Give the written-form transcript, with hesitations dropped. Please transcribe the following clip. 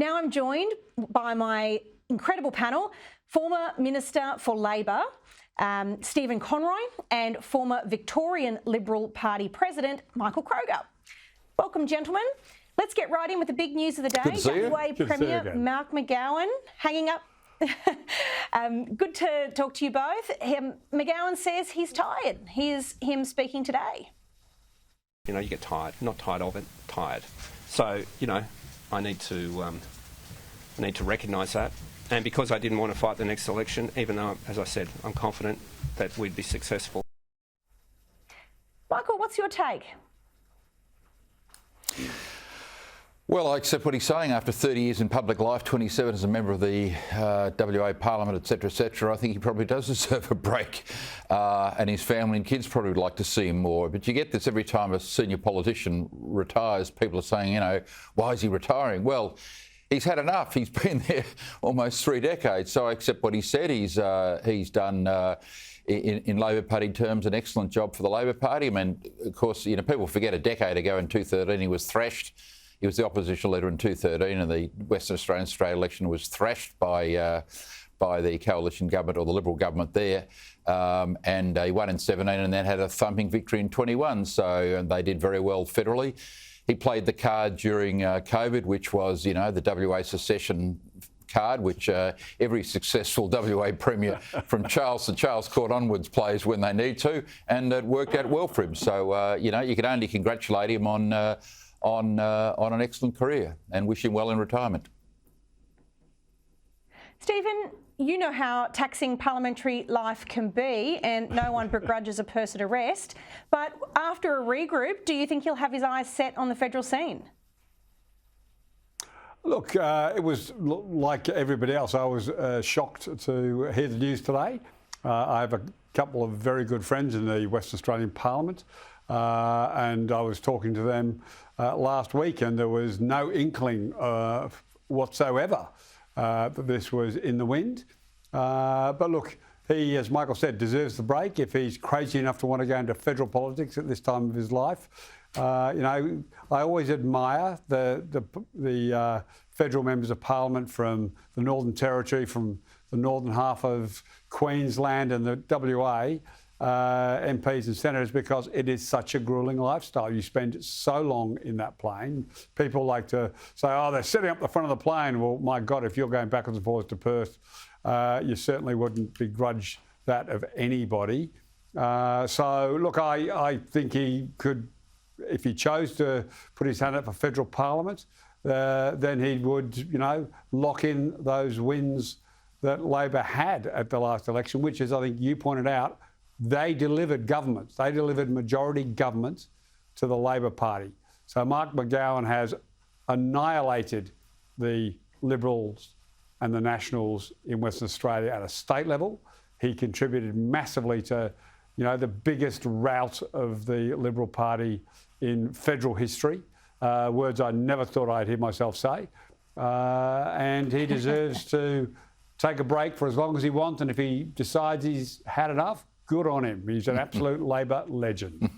Now I'm joined by my incredible panel, former Minister for Labor, Stephen Conroy, and former Victorian Liberal Party President, Michael Kroger. Welcome, gentlemen. Let's get right in with the big news of the day. Good to see you. WA Premier Mark McGowan hanging up. Good to talk to you both. McGowan says he's tired. Here's him speaking today. You know, you get tired, not tired of it, tired. So, you know, I need to recognise that. And because I didn't want to fight the next election, even though, as I said, I'm confident that we'd be successful. Michael, what's your take? Well, I accept what he's saying. After 30 years in public life, 27 as a member of the WA Parliament, etc., I think he probably does deserve a break. And his family and kids probably would like to see him more. But you get this every time a senior politician retires. People are saying, you know, why is he retiring? Well, he's had enough. He's been there almost 3 decades. So I accept what he said. He's done, in Labor Party terms, an excellent job for the Labor Party. I mean, of course, you know, people forget a decade ago in 2013 he was thrashed. He was the opposition leader in 2013, and the Western Australian state election was thrashed by the coalition government or the Liberal government there, and he won in 17 and then had a thumping victory in 21. So and they did very well federally. He played the card during COVID, which was, you know, the WA secession card, which every successful WA Premier from Charles to Charles Court onwards plays when they need to, and it worked out well for him. So, you know, you can only congratulate him on an excellent career and wish him well in retirement. Stephen, you know how taxing parliamentary life can be, and no one begrudges a person arrest. But after a regroup, do you think he'll have his eyes set on the federal scene? Look, it was like everybody else. I was shocked to hear the news today. I have a couple of very good friends in the Western Australian Parliament, and I was talking to them last week, and there was no inkling whatsoever that this was in the wind. But look, he, as Michael said, deserves the break. If he's crazy enough to want to go into federal politics at this time of his life, you know, I always admire the federal members of Parliament from the Northern Territory, from the northern half of Queensland and the WA. MPs and senators, because it is such a gruelling lifestyle. You spend so long in that plane. People like to say, oh, they're sitting up the front of the plane. Well, my God, if you're going backwards and forwards to Perth, you certainly wouldn't begrudge that of anybody. So, look, I think he could, if he chose to put his hand up for federal parliament, then he would, you know, lock in those wins that Labor had at the last election, which, as I think you pointed out, they delivered governments. They delivered majority governments to the Labor Party. So Mark McGowan has annihilated the Liberals and the Nationals in Western Australia at a state level. He contributed massively to, you know, the biggest rout of the Liberal Party in federal history. Words I never thought I'd hear myself say. And he deserves to take a break for as long as he wants. And if he decides he's had enough, good on him. He's an absolute Labor legend.